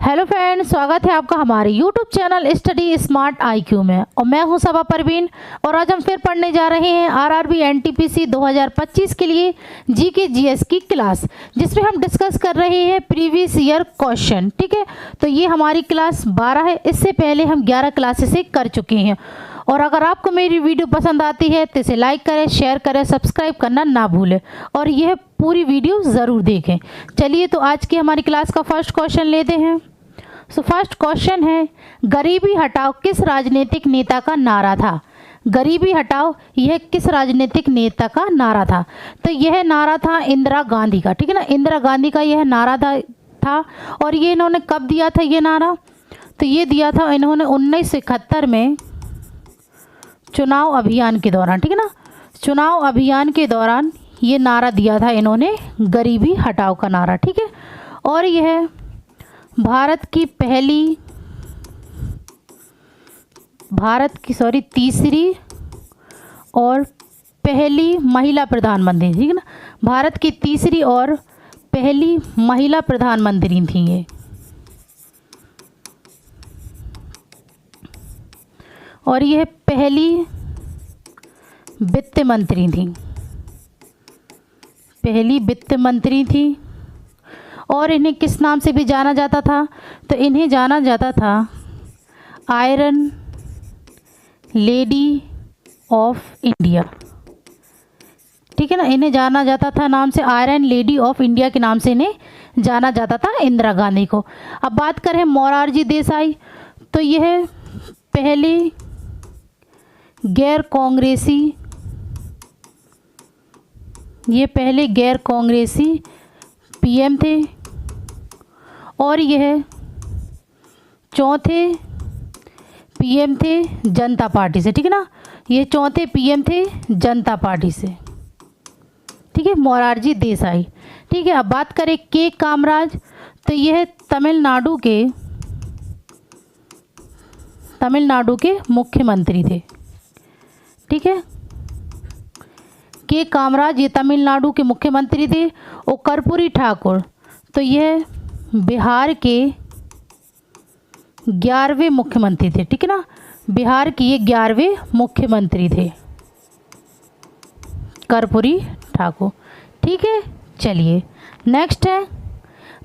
Hello friends, स्वागत है आपका हमारे YouTube channel study smart IQ में। और मैं हूं सबा परवीन और आज हम फिर पढ़ने जा रहे हैं आरआरबी एनटीपीसी 2025 के लिए जीके जीएस की क्लास, जिसमें हम डिस्कस कर रहे हैं प्रीवियस ईयर क्वेश्चन। ठीक है, तो ये हमारी क्लास 12 है। इससे पहले हम 11 क्लासेस कर चुके हैं। और अगर आपको मेरी वीडियो पसंद आती है तो इसे लाइक करें, शेयर करें, सब्सक्राइब करना ना भूलें और यह पूरी वीडियो ज़रूर देखें। चलिए, तो आज की हमारी क्लास का फर्स्ट क्वेश्चन लेते हैं। सो फर्स्ट क्वेश्चन है, गरीबी हटाओ किस राजनीतिक नेता का नारा था? गरीबी हटाओ यह किस राजनीतिक नेता का नारा था? तो यह नारा था इंदिरा गांधी का। ठीक है ना, इंदिरा गांधी का यह नारा था। और ये इन्होंने कब दिया था ये नारा? तो ये दिया था इन्होंने 1971 में चुनाव अभियान के दौरान। ठीक है ना, चुनाव अभियान के दौरान ये नारा दिया था इन्होंने, गरीबी हटाओ का नारा। ठीक है, और यह भारत की तीसरी और पहली महिला प्रधानमंत्री। ठीक है ना, भारत की तीसरी और पहली महिला प्रधानमंत्री थी ये। और यह पहली वित्त मंत्री थी, पहली वित्त मंत्री थी। और इन्हें किस नाम से भी जाना जाता था? तो इन्हें जाना जाता था आयरन लेडी ऑफ इंडिया। ठीक है ना, इन्हें जाना जाता था नाम से आयरन लेडी ऑफ इंडिया के नाम से इन्हें जाना जाता था, इंदिरा गांधी को। अब बात करें मोरारजी देसाई, तो यह पहले गैर कांग्रेसी पीएम थे। और यह चौथे पीएम थे जनता पार्टी से। ठीक है ना, ये चौथे पीएम थे जनता पार्टी से। ठीक है, मोरारजी देसाई। ठीक है, अब बात करें के कामराज, तो यह तमिलनाडु के मुख्यमंत्री थे। ठीक है, के कामराज ये तमिलनाडु के मुख्यमंत्री थे। और कर्पूरी ठाकुर, तो यह बिहार के 11वें मुख्यमंत्री थे। ठीक है ना, बिहार के ये 11वें मुख्यमंत्री थे, कर्पूरी ठाकुर। ठीक है, चलिए नेक्स्ट है,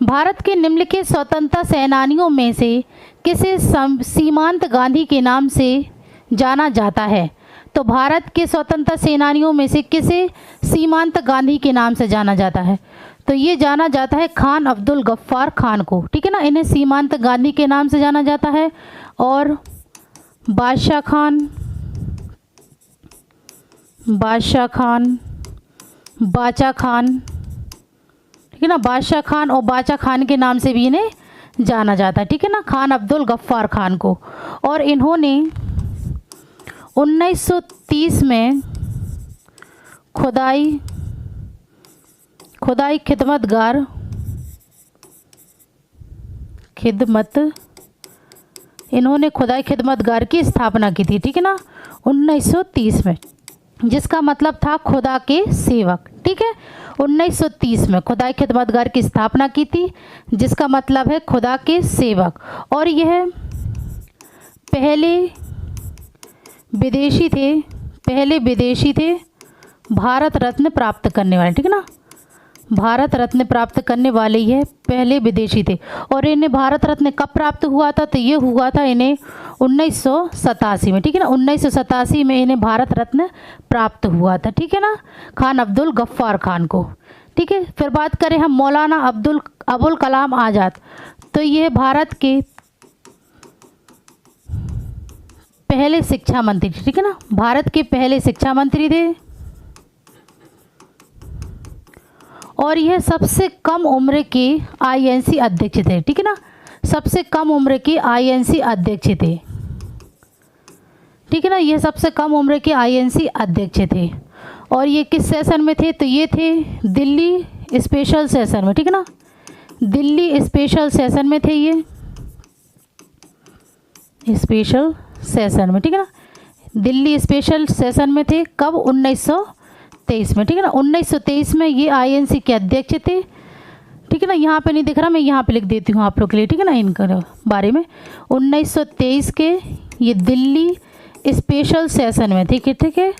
भारत के निम्नलिखित स्वतंत्रता सेनानियों में से किसे सीमांत गांधी के नाम से जाना जाता है? तो भारत के स्वतंत्रता सेनानियों में से किसे सीमांत गांधी के नाम से जाना जाता है? तो ये जाना जाता है खान अब्दुल गफ्फार खान को। ठीक है ना, इन्हें सीमांत गांधी के नाम से जाना जाता है। और बादशाह खान, बाचा खान, ठीक है ना, बादशाह खान और बाचा खान के नाम से भी इन्हें जाना जाता है। ठीक है ना, खान अब्दुल गफ्फार खान को। और इन्होंने 1930 में खुदाई खिदमतगार की स्थापना की थी। ठीक है ना, 1930 में, जिसका मतलब था खुदा के सेवक। ठीक है, 1930 में खुदाई खिदमतगार की स्थापना की थी, जिसका मतलब है खुदा के सेवक। और यह पहले विदेशी थे भारत रत्न प्राप्त करने वाले। ठीक है ना, भारत रत्न प्राप्त करने वाले यह पहले विदेशी थे। और इन्हें भारत रत्न कब प्राप्त हुआ था? तो ये हुआ था इन्हें 1987 में। ठीक है ना, 1987 में इन्हें भारत रत्न प्राप्त हुआ था। ठीक है ना, खान अब्दुल गफ्फार खान को। ठीक है, फिर बात करें हम मौलाना अबुल कलाम आज़ाद, तो ये भारत के पहले शिक्षा मंत्री। ठीक है ना, भारत के पहले शिक्षा मंत्री थे। और यह सबसे कम उम्र के आईएनसी अध्यक्ष थे। ठीक है ना, सबसे कम उम्र के आईएनसी अध्यक्ष थे। ठीक है ना, यह सबसे कम उम्र के आईएनसी अध्यक्ष थे। और ये किस सेशन में थे? तो ये थे दिल्ली स्पेशल सेशन में। ठीक है ना, दिल्ली स्पेशल सेशन में थे, ये स्पेशल सेशन में। ठीक है ना, दिल्ली स्पेशल सेशन में थे। कब? 1923 में। ठीक है ना, 1923 में ये आईएनसी के अध्यक्ष थे। ठीक है ना, यहाँ पे नहीं दिख रहा, मैं यहाँ पे लिख देती हूँ आप लोग के लिए, ठीक है ना, इनके बारे में। 1923 के ये दिल्ली स्पेशल सेशन में थी, ठीक है,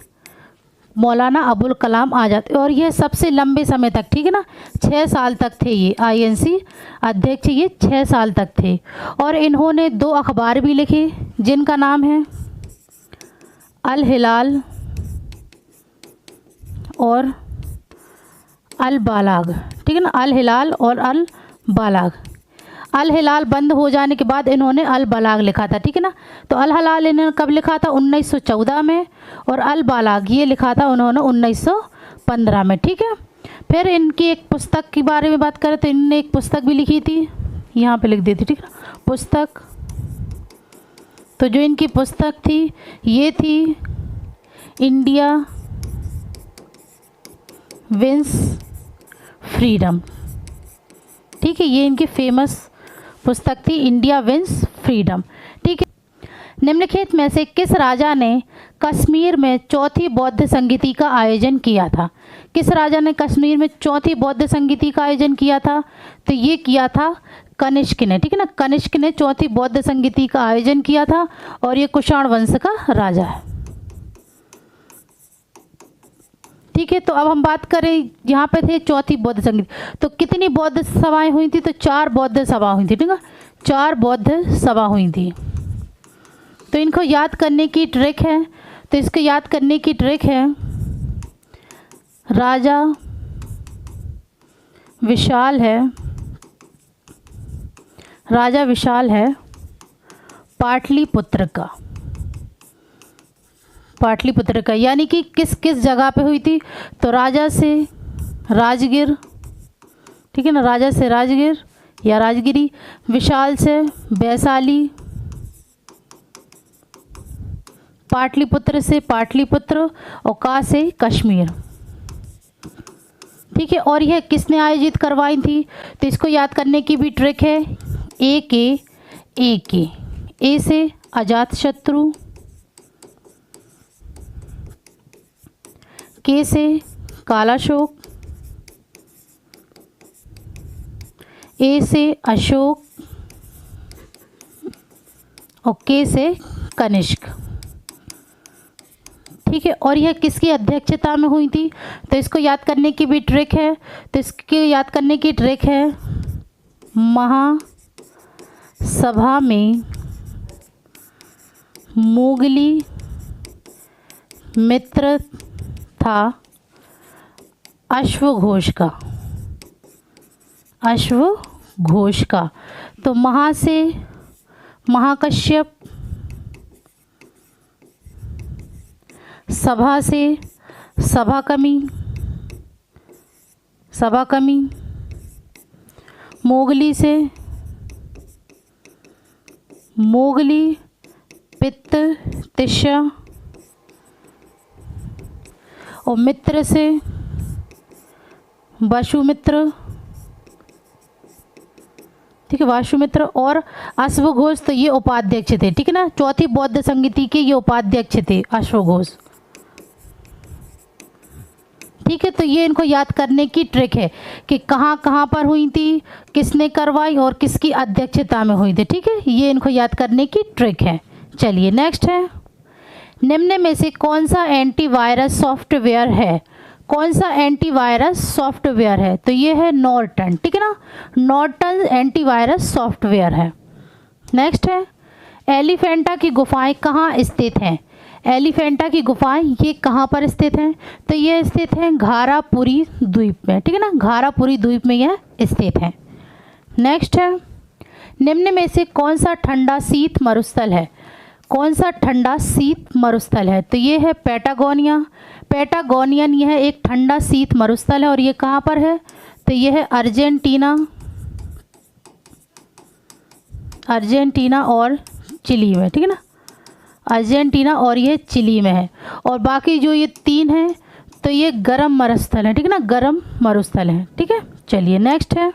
मौलाना अबुल कलाम आज़ाद, और यह सबसे लंबे समय तक, ठीक है ना, 6 साल तक थे ये INC अध्यक्ष, ये 6 साल तक थे। और इन्होंने 2 अखबार भी लिखे जिनका नाम है अल हिलाल और अल बालाग, ठीक है ना, अल हिलाल और अल बालाग। अल हिलाल बंद हो जाने के बाद इन्होंने अल बालाग लिखा था, ठीक है ना। तो अल हिलाल इन्होंने कब लिखा था? 1914 में, और अल बालाग ये लिखा था उन्होंने 1915 में, ठीक है। फिर इनकी एक पुस्तक के बारे में बात करें तो इन्होंने एक पुस्तक भी लिखी थी, यहाँ पे लिख देती, ठीक है ना, पुस्तक। तो जो इनकी पुस्तक थी ये थी इंडिया विंस फ्रीडम, ठीक है, ये इनकी फेमस पुस्तक थी, इंडिया विंस फ्रीडम, ठीक है। निम्नलिखित में से किस राजा ने कश्मीर में चौथी बौद्ध संगीति का आयोजन किया था? किस राजा ने कश्मीर में चौथी बौद्ध संगीति का आयोजन किया था? तो ये किया था कनिष्क ने, ठीक है ना, कनिष्क ने चौथी बौद्ध संगीति का आयोजन किया था, और ये कुषाण वंश का राजा है, ठीक है। तो अब हम बात करें, यहाँ पे थे चौथी बौद्ध संगीत, तो कितनी बौद्ध सभाएं हुई थी? तो 4 बौद्ध सभा हुई थी, ठीक है, 4 बौद्ध सभा हुई थी। तो इनको याद करने की ट्रिक है, तो इसको याद करने की ट्रिक है, राजा विशाल है, राजा विशाल है पाटलिपुत्र का, पाटलिपुत्र का, यानी कि किस किस जगह पे हुई थी? तो राजा से राजगिर, ठीक है ना, राजा से राजगिर या राजगिरी, विशाल से वैशाली, पाटलिपुत्र से पाटलिपुत्र, और का से कश्मीर, ठीक है। और यह किसने आयोजित करवाई थी? तो इसको याद करने की भी ट्रिक है, ए से अजातशत्रु, के से कालाशोक, ए से अशोक, और के से कनिष्क, ठीक है। और यह किसकी अध्यक्षता में हुई थी? तो इसको याद करने की भी ट्रिक है, तो इसकी याद करने की ट्रिक है, महासभा में मोगली मित्र था अश्वघोष का, अश्वघोष का। तो महा से महाकश्यप, सभा से सभाकमी, मोगली से मोगली पित्त तिष्या, और मित्र से वासुमित्र, ठीक है, वासुमित्र, और अश्वघोष तो ये उपाध्यक्ष थे, ठीक है ना, चौथी बौद्ध संगीति के ये उपाध्यक्ष थे अश्वघोष, ठीक है। तो ये इनको याद करने की ट्रिक है कि कहाँ कहाँ पर हुई थी, किसने करवाई और किसकी अध्यक्षता में हुई थी, ठीक है, ये इनको याद करने की ट्रिक है। चलिए नेक्स्ट है, निम्न में से कौन सा एंटीवायरस सॉफ्टवेयर है? कौन सा एंटीवायरस सॉफ्टवेयर है? तो ये है नॉर्टन, ठीक है ना, नॉर्टन एंटीवायरस सॉफ्टवेयर है। नेक्स्ट है, एलिफेंटा की गुफाएं कहाँ स्थित हैं? एलिफेंटा की गुफाएं ये कहाँ पर स्थित हैं? तो ये स्थित हैं घारापुरी द्वीप में, ठीक है ना, घारापुरी द्वीप में यह स्थित है। नेक्स्ट है, निम्न में से कौन सा ठंडा शीत मरुस्थल है? कौन सा ठंडा शीत मरुस्थल है? तो ये है पैटागोनिया, पैटागोनियन यह एक ठंडा शीत मरुस्थल है, और ये कहाँ पर है? तो ये है अर्जेंटीना और चिली में, ठीक है ना, अर्जेंटीना और ये चिली में है। और बाकी जो ये 3 हैं तो ये गर्म मरुस्थल है, ठीक है ना, गर्म मरुस्थल है, ठीक है। चलिए नेक्स्ट है,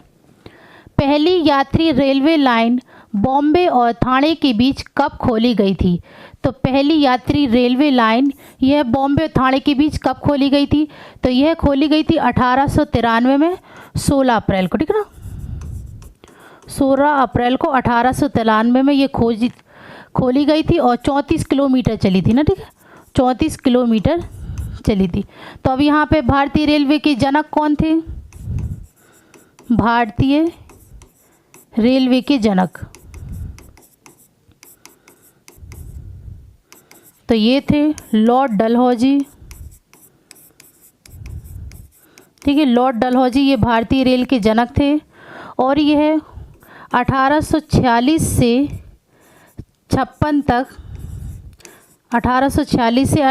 पहली यात्री रेलवे लाइन बॉम्बे और ठाणे के बीच कब खोली गई थी? तो पहली यात्री रेलवे लाइन यह बॉम्बे और ठाणे के बीच कब खोली गई थी? तो यह खोली गई थी 1893 में 16 अप्रैल को, ठीक है ना, 16 अप्रैल को 1893 में ये खोली गई थी और 34 किलोमीटर चली थी ना, ठीक है, 34 किलोमीटर चली थी। तो अब यहाँ पे भारतीय रेलवे के जनक कौन थे? भारतीय रेलवे के जनक तो ये थे लॉर्ड डलहौजी, ठीक है, लॉर्ड डलहौजी ये भारतीय रेल के जनक थे। और यह 1846 से 56 तक 1846 से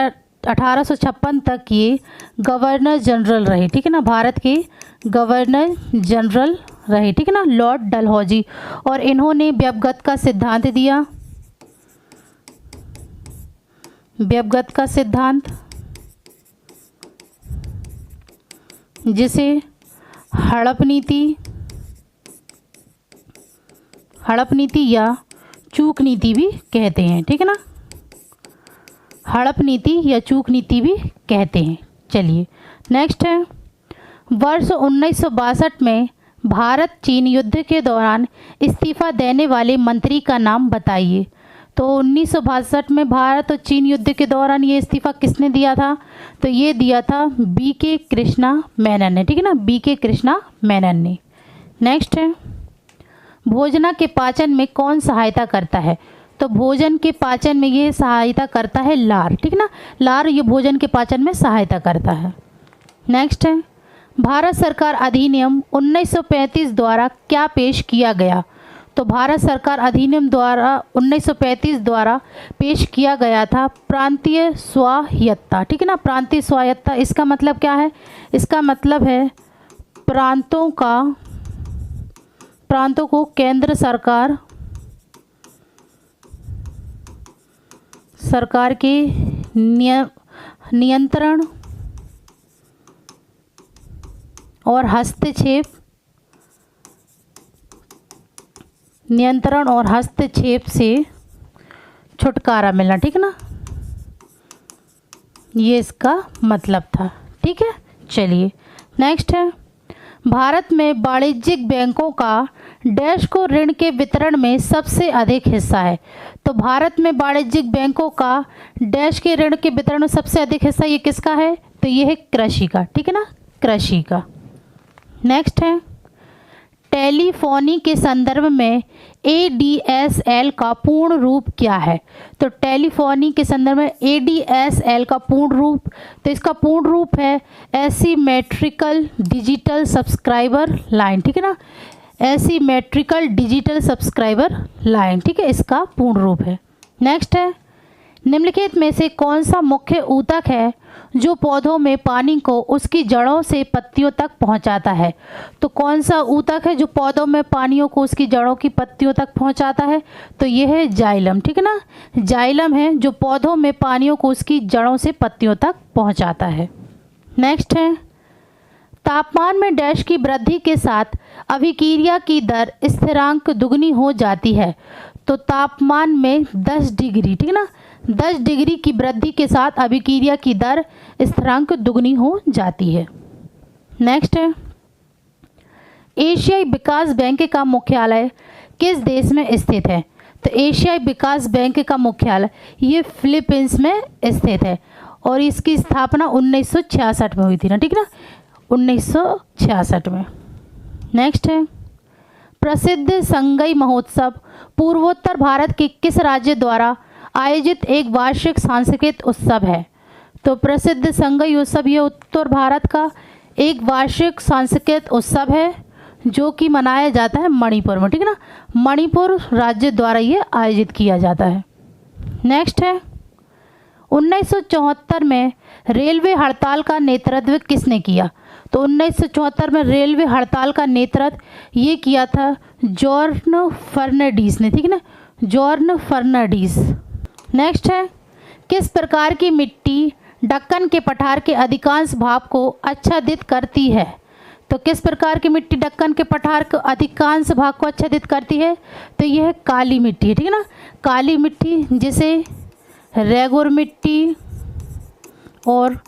1856 तक ये गवर्नर जनरल रहे, ठीक है ना, भारत के गवर्नर जनरल रहे, ठीक है ना, लॉर्ड डलहौजी। और इन्होंने व्यवगत का सिद्धांत दिया, व्यवगत का सिद्धांत, जिसे हड़प नीति या चूक नीति भी कहते हैं, ठीक है ना, हड़प नीति या चूक नीति भी कहते हैं। चलिए नेक्स्ट है, वर्ष 1962 में भारत चीन युद्ध के दौरान इस्तीफा देने वाले मंत्री का नाम बताइए। तो 1962 में भारत और चीन युद्ध के दौरान ये इस्तीफा किसने दिया था? तो ये दिया था बीके कृष्णा मेनन ने, ठीक है ना, बीके कृष्णा मेनन ने। नेक्स्ट है, भोजन के पाचन में कौन सहायता करता है? तो भोजन के पाचन में ये सहायता करता है लार, ठीक है ना, लार ये भोजन के पाचन में सहायता करता है। नेक्स्ट है, भारत सरकार अधिनियम 1935 द्वारा क्या पेश किया गया? तो भारत सरकार अधिनियम द्वारा 1935 द्वारा पेश किया गया था प्रांतीय स्वायत्तता, ठीक है ना, प्रांतीय स्वायत्तता। इसका मतलब क्या है? इसका मतलब है प्रांतों को केंद्र सरकार के नियंत्रण और हस्तक्षेप से छुटकारा मिलना, ठीक है ना, ये इसका मतलब था, ठीक है। चलिए नेक्स्ट है, भारत में वाणिज्यिक बैंकों का डैश को ऋण के वितरण में सबसे अधिक हिस्सा है। तो भारत में वाणिज्यिक बैंकों का डैश के ऋण के वितरण में सबसे अधिक हिस्सा ये किसका है? तो ये है कृषि का, ठीक है ना, कृषि का। नेक्स्ट है, टेलीफोनी के संदर्भ में ADSL का पूर्ण रूप क्या है? तो टेलीफोनी के संदर्भ में ADSL का पूर्ण रूप, तो इसका पूर्ण रूप है एसिमेट्रिकल डिजिटल सब्सक्राइबर लाइन, ठीक है ना, एसिमेट्रिकल डिजिटल सब्सक्राइबर लाइन, ठीक है, इसका पूर्ण रूप है। नेक्स्ट है, निम्नलिखित में से कौन सा मुख्य ऊतक है जो पौधों में पानी को उसकी जड़ों से पत्तियों तक पहुंचाता है? तो कौन सा ऊतक है जो पौधों में पानियों को उसकी जड़ों की पत्तियों तक पहुंचाता है? तो यह है जाइलम, ठीक है ना, जाइलम है जो पौधों में पानियों को उसकी जड़ों से पत्तियों तक पहुंचाता है। नेक्स्ट है, तापमान में डैश की वृद्धि के साथ अभिक्रिया की दर स्थिरांक दुगनी हो जाती है। तो तापमान में 10 डिग्री, ठीक है ना, 10 डिग्री की वृद्धि के साथ अभिक्रिया की दर स्थिरांक दुगनी हो जाती है। नेक्स्ट है, एशियाई विकास बैंक का मुख्यालय किस देश में स्थित है? तो एशियाई विकास बैंक का मुख्यालय ये फिलीपींस में स्थित है और इसकी स्थापना 1966 में हुई थी ना, ठीक है ना, 1966 में। नेक्स्ट है, प्रसिद्ध संगई महोत्सव पूर्वोत्तर भारत के किस राज्य द्वारा आयोजित एक वार्षिक सांस्कृतिक उत्सव है? तो प्रसिद्ध संगई उत्सव ये उत्तर भारत का एक वार्षिक सांस्कृतिक उत्सव है जो कि मनाया जाता है मणिपुर में, ठीक है ना, मणिपुर राज्य द्वारा ये आयोजित किया जाता है। नेक्स्ट है, 1974 में रेलवे हड़ताल का नेतृत्व किसने किया? तो 1974 में रेलवे हड़ताल का नेतृत्व ये किया था जॉर्न फर्नांडीज ने, ठीक है ना, जॉर्न फर्नांडीज। नेक्स्ट है, किस प्रकार की मिट्टी दक्कन के पठार के अधिकांश भाग को आच्छादित करती है? तो किस प्रकार की मिट्टी दक्कन के पठार के अधिकांश भाग को आच्छादित करती है? तो यह है काली मिट्टी, ठीक है ना, काली मिट्टी जिसे रेगुर मिट्टी और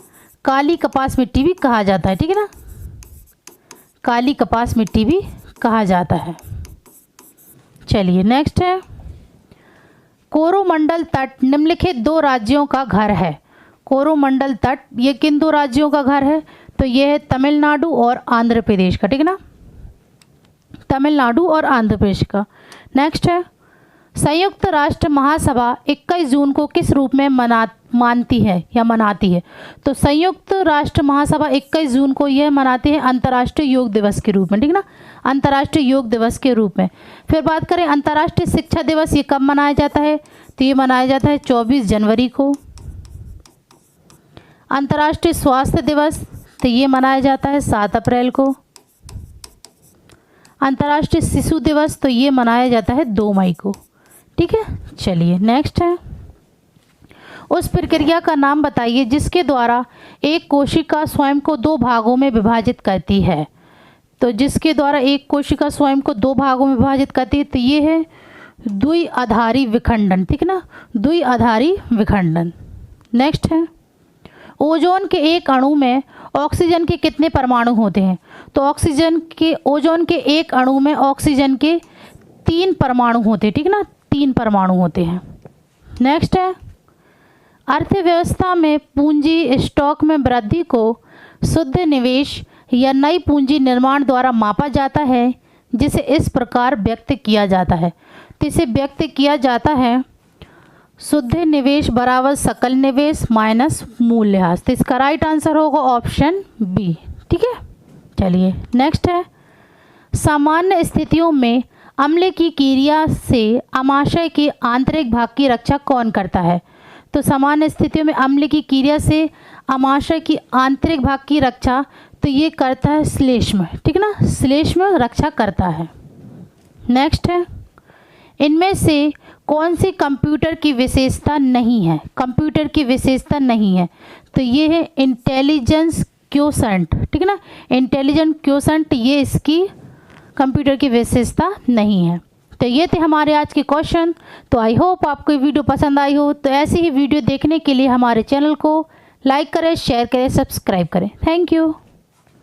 काली कपास मिट्टी भी कहा जाता है, ठीक है ना, काली कपास मिट्टी भी कहा जाता है। चलिए नेक्स्ट है, कोरोमंडल तट निम्नलिखित दो राज्यों का घर है। कोरोमंडल तट ये किन दो राज्यों का घर है? तो ये है तमिलनाडु और आंध्र प्रदेश का, ठीक है ना, तमिलनाडु और आंध्र प्रदेश का। नेक्स्ट है, संयुक्त राष्ट्र महासभा 21 जून को किस रूप में मानती है या मनाती है? तो संयुक्त राष्ट्र महासभा 21 जून को यह मनाती है अंतर्राष्ट्रीय योग दिवस के रूप में, ठीक ना, अंतर्राष्ट्रीय योग दिवस के रूप में। फिर बात करें अंतर्राष्ट्रीय शिक्षा दिवस, ये कब मनाया जाता है? तो ये मनाया जाता है 24 जनवरी को। अंतर्राष्ट्रीय स्वास्थ्य दिवस, तो ये मनाया जाता है 7 अप्रैल को। अंतर्राष्ट्रीय शिशु दिवस, तो ये मनाया जाता है 2 मई को, ठीक है। चलिए नेक्स्ट है, उस प्रक्रिया का नाम बताइए जिसके द्वारा एक कोशिका स्वयं को 2 भागों में विभाजित करती है। तो जिसके द्वारा एक कोशिका स्वयं को 2 भागों में विभाजित करती है, तो ये है द्विआधारी विखंडन, ठीक है ना, द्विआधारी विखंडन। नेक्स्ट है, ओजोन के एक अणु में ऑक्सीजन के कितने परमाणु होते हैं? तो ओजोन के एक अणु में ऑक्सीजन के 3 परमाणु होते हैं, ठीक है ना, 3 परमाणु होते हैं। नेक्स्ट है, अर्थव्यवस्था में पूंजी स्टॉक में वृद्धि को शुद्ध निवेश या नई पूंजी निर्माण द्वारा मापा जाता है, जिसे इस प्रकार व्यक्त किया जाता है। तो इसे व्यक्त किया जाता है शुद्ध निवेश बराबर सकल निवेश माइनस मूल्यह्रास। तो इसका राइट आंसर होगा ऑप्शन बी, ठीक है। चलिए नेक्स्ट है, सामान्य स्थितियों में अम्ल की क्रिया से अमाशय के आंतरिक भाग की रक्षा कौन करता है? तो सामान्य स्थितियों में अम्ल की क्रिया से अमाशय की आंतरिक भाग की रक्षा तो ये करता है श्लेष्म, ठीक है ना, श्लेष्म रक्षा करता है। नेक्स्ट है, इनमें से कौन सी कंप्यूटर की विशेषता नहीं है? कंप्यूटर की विशेषता नहीं है, तो ये है इंटेलिजेंस क्वोशंट, ठीक है ना, इंटेलिजेंट क्वोशंट, ये इसकी कंप्यूटर की विशेषता नहीं है। तो ये थे हमारे आज के क्वेश्चन। तो आई होप आपको ये वीडियो पसंद आई हो। तो ऐसी ही वीडियो देखने के लिए हमारे चैनल को लाइक करें, शेयर करें, सब्सक्राइब करें। Thank you.